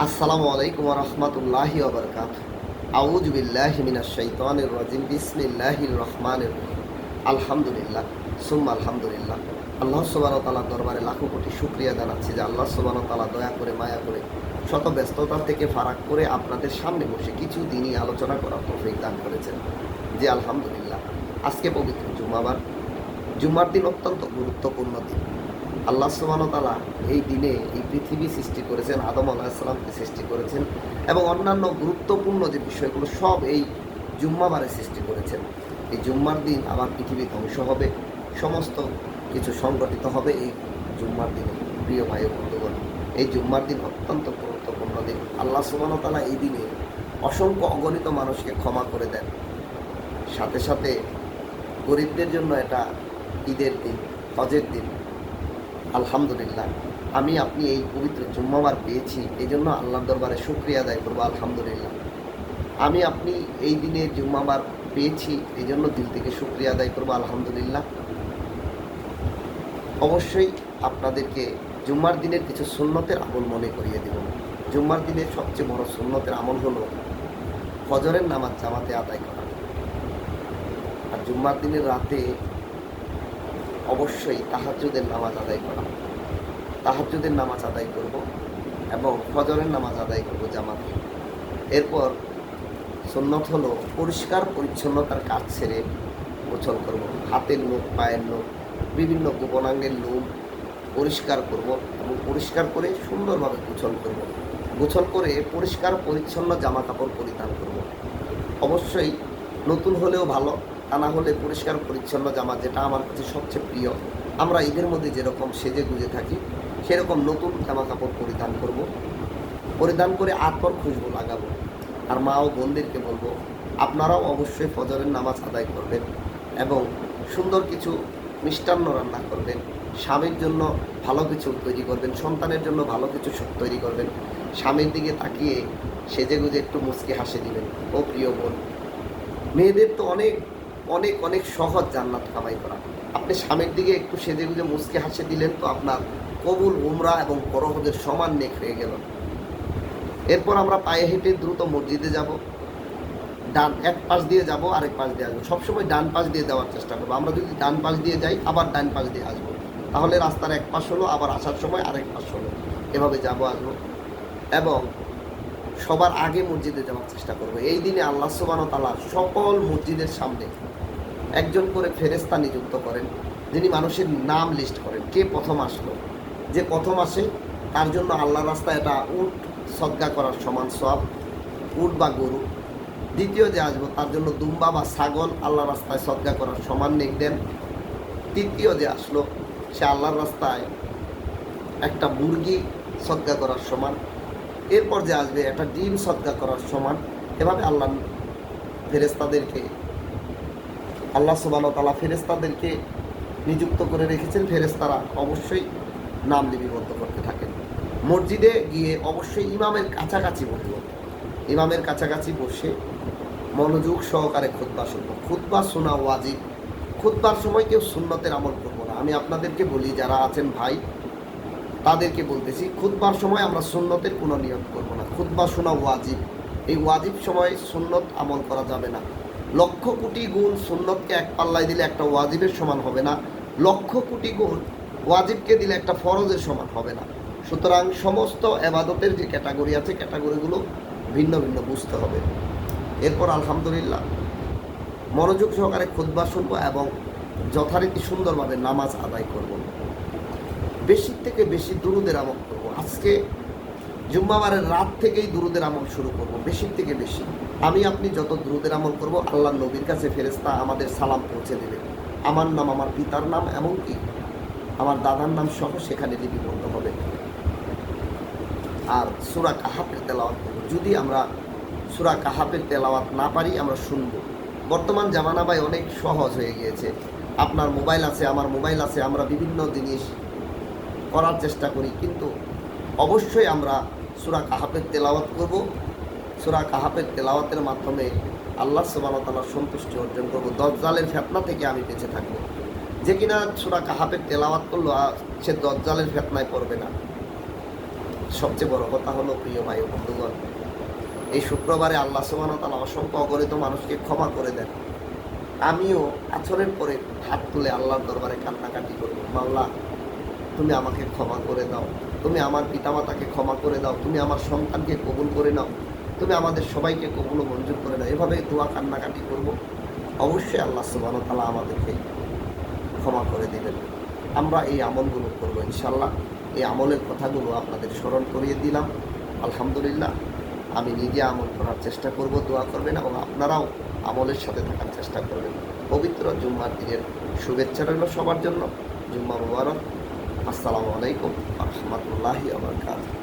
আসসালামু আলাইকুম ওয়া রাহমাতুল্লাহি ওয়া বারাকাতুহু। আউযু বিল্লাহি মিনাশ শাইতানির রাজিম। বিসমিল্লাহির রহমানির রহিম। আলহামদুলিল্লাহ সুম্মা আলহামদুলিল্লাহ। আল্লাহ সুবহানাহু ওয়া তাআলার দরবারে লাখো কোটি শুকরিয়া জানাচ্ছি যে আল্লাহ সুবহানাহু ওয়া তাআলা দয়া করে মায়া করে শত ব্যস্ততা থেকে ফারাক করে আপনাদের সামনে বসে কিছু দিনই আলোচনা করার তৌফিক দান করেছেন। জি আলহামদুলিল্লাহ। আজকে পবিত্র জুম্মাবার। জুম্মার দিন অত্যন্ত গুরুত্বপূর্ণ দিন। আল্লাহ সুবহানাহু ওয়া তাআলা এই দিনে এই পৃথিবী সৃষ্টি করেছেন, আদম আলাইহিস সালামকে সৃষ্টি করেছেন এবং অন্যান্য গুরুত্বপূর্ণ যে বিষয়গুলো সব এই জুম্মাবারে সৃষ্টি করেছেন। এই জুম্মার দিন আবার পৃথিবী ধ্বংস হবে, সমস্ত কিছু সংগঠিত হবে এই জুম্মার দিনে। প্রিয় ভাই ও বন্ধুগণ, এই জুম্মার দিন অত্যন্ত গুরুত্বপূর্ণ দিন। আল্লাহ সুবহানাহু ওয়া তাআলা এই দিনে অসংখ্য অগণিত মানুষকে ক্ষমা করে দেন। সাথে সাথে গরিবদের জন্য এটা ঈদের দিন, হজের দিন। আলহামদুলিল্লাহ, আমি আপনি এই পবিত্র জুম্মাবার পেয়েছি, এই জন্য আল্লাহর দরবারে শুকরিয়া আদায় করবো আলহামদুলিল্লাহ। আমি আপনি এই দিনে জুম্মাবার পেয়েছি, এই জন্য দিল থেকে শুকরিয়া আদায় করবো আলহামদুলিল্লাহ। অবশ্যই আপনাদেরকে জুম্মার দিনের কিছু সুন্নতের আমল মনে করিয়ে দেব। জুম্মার দিনের সবচেয়ে বড় সুন্নতের আমল হলো ফজরের নামাজ জামাতে আদায় করা। আর জুম্মার দিনের রাতে অবশ্যই তাহাজ্জুদের নামাজ আদায় করা। তাহাজ্জুদের নামাজ আদায় করব এবং ফজরের নামাজ আদায় করব জামাতে। এরপর সুন্নত হলো পরিষ্কার পরিচ্ছন্নতার কাজ ছেড়ে গোসল করব। হাতের নখ, পায়ের নখ, বিভিন্ন গোপনাঙ্গের লোম পরিষ্কার করব এবং পরিষ্কার করে সুন্দরভাবে গোসল করব। গোসল করে পরিষ্কার পরিচ্ছন্ন জামা কাপড় পরিধান করব। অবশ্যই নতুন হলেও ভালো, তা না হলে পরিষ্কার পরিচ্ছন্ন জামা, যেটা আমার কাছে সবচেয়ে প্রিয়। আমরা ঈদের মধ্যে যেরকম সেজে গুজে থাকি সেরকম নতুন জামা কাপড় পরিধান করব। পরিধান করে আতর খুশবু লাগাবো। আর মা ও বোনদেরকে বলবো আপনারাও অবশ্যই ফজরের নামাজ আদায় করবেন এবং সুন্দর কিছু মিষ্টান্ন রান্না করবেন। স্বামীর জন্য ভালো কিছু তৈরি করবেন, সন্তানের জন্য ভালো কিছু তৈরি করবেন। স্বামীর দিকে তাকিয়ে সেজে গুজে একটু মুচকি হাসি দিবেন। ও প্রিয় বোন, মেয়েদের তো অনেক অনেক অনেক সহজ জান্নাত কামাই করা। আপনি স্বামীর দিকে একটু সেজে গুজে মুচকি হাসি দিলেন তো আপনার কবুল, উমরা এবং পরহজের সমান নেক হয়ে গেল। এরপর আমরা পায়ে হেঁটে দ্রুত মসজিদে যাব। ডান এক পাশ দিয়ে যাব, আরেক পাশ দিয়ে আসবো। সবসময় ডান পাশ দিয়ে যাওয়ার চেষ্টা করবো। আমরা যদি ডান পাশ দিয়ে যাই আবার ডান পাশ দিয়ে আসবো, তাহলে রাস্তার এক পাশ হলো, আবার আসার সময় আরেক পাশ হলো। এভাবে যাবো আসবো এবং সবার আগে মসজিদে যাওয়ার চেষ্টা করবো। এই দিনে আল্লাহ সুবহানাহু ওয়া তাআলা সকল মসজিদের সামনে একজন করে ফেরেশতা নিযুক্ত করেন, যিনি মানুষের নাম লিস্ট করেন কে প্রথম আসলো। যে প্রথম আসে তার জন্য আল্লাহর রাস্তায় এটা উট সদকা করার সমান সওয়াব, উট বা গরু। দ্বিতীয় যে আসবো তার জন্য দুম্বা বা ছাগল আল্লাহর রাস্তায় সদকা করার সমান নেক দেন। তৃতীয় যে আসলো সে আল্লাহর রাস্তায় একটা মুরগি সদকা করার সমান। এরপর যে আসবে একটা ডিম সদকা করার সমান। এভাবে ফেরেশতাদেরকে আল্লাহ সুবহানাহু ওয়া তাআলা ফেরেশতাদেরকে নিযুক্ত করে রেখেছেন। ফেরেশতারা অবশ্যই নাম লিপিবদ্ধ করতে থাকেন। মসজিদে গিয়ে অবশ্যই ইমামের কাছাকাছি বসব। ইমামের কাছাকাছি বসে মনোযোগ সহকারে খুতবা শুনব। খুতবা শোনা ওয়াজিব। খুতবার সময় কেউ সুন্নতের আমল করব না। আমি আপনাদেরকে বলি, যারা আছেন ভাই তাদেরকে বলতেছি, খুতবার সময় আমরা সুন্নতের কোনো নিয়ত করব না। খুতবা শোনা ওয়াজিব। এই ওয়াজিব সময় সুন্নত আমল করা যাবে না। লক্ষ কোটি গুণ সুন্নতকে এক পাল্লায় দিলে একটা ওয়াজিবের সমান হবে না। লক্ষ কোটি গুণ ওয়াজিবকে দিলে একটা ফরজের সমান হবে না। সুতরাং সমস্ত এবাদতের যে ক্যাটাগরি আছে, ক্যাটাগরিগুলো ভিন্ন ভিন্ন বুঝতে হবে। এরপর আলহামদুলিল্লাহ মনোযোগ সহকারে খুতবা শুনবো এবং যথারীতি সুন্দরভাবে নামাজ আদায় করব। বেশি থেকে বেশি দুরুদের আমল করব। আজকে জুম্মাবারের রাত থেকেই দুরুদের আমল শুরু করব, বেশি থেকে বেশি। আমি আপনি যত দুরুদের আমল করব, আল্লাহর নবীর কাছে ফেরেশতা আমাদের সালাম পৌঁছে দেবে। আমার নাম, আমার পিতার নাম, এমনকি আমার দাদার নাম সহ সেখানে লিপিবদ্ধ হবে। আর সূরা কাহাফের তেলাওয়াত করব। যদি আমরা সূরা কাহাফের তেলাওয়াত না পারি, আমরা শুনবো। বর্তমান জামানা ভাই অনেক সহজ হয়ে গিয়েছে। আপনার মোবাইল আছে, আমার মোবাইল আছে, আমরা বিভিন্ন জিনিস করার চেষ্টা করি, কিন্তু অবশ্যই আমরা সূরা কাহাফের তেলাওয়াত করব। সূরা কাহাফের তেলাওয়াতের মাধ্যমে আল্লাহ সুবহানাহু ওয়া তাআলার সন্তুষ্টি অর্জন করব। দজ্জালের ফিতনা থেকে আমি বেঁচে থাকব। যে কিনা সূরা কাহাফের তেলাওয়াত করলো সে দজ্জালের ফিতনায় পড়বে না। সবচেয়ে বড় কথা হলো, প্রিয় ভাই ও বন্ধুগণ, এই শুক্রবারে আল্লাহ সুবহানাহু ওয়া তাআলা অসংখ্য অগণিত মানুষকে ক্ষমা করে দেন। আমিও আছরের পরে হাত তুলে আল্লাহর দরবারে কান্নাকাটি করব, মাওলা তুমি আমাকে ক্ষমা করে দাও, তুমি আমার পিতামাতাকে ক্ষমা করে দাও, তুমি আমার সন্তানকে কবুল করে নাও, তুমি আমাদের সবাইকে কবুল ও মঞ্জুর করে নাও। এভাবে দোয়া কান্নাকাটি করব। অবশ্যই আল্লাহ সুবহানাহু ওয়া তাআলা আমাদেরকে ক্ষমা করে দেবেন। আমরা এই আমলগুলো করবো ইনশাল্লাহ। এই আমলের কথাগুলো আপনাদের স্মরণ করিয়ে দিলাম। আলহামদুলিল্লাহ, আমি নিজে আমল করার চেষ্টা করব, দোয়া করবেন এবং আপনারাও আমলের সাথে থাকার চেষ্টা করবেন। পবিত্র জুম্মার দিনের শুভেচ্ছা রইল সবার জন্য। জুম্মা মুবারক। আসসালামু আলাইকুম ওয়া রাহমাতুল্লাহি ওয়া বারাকাতুহু।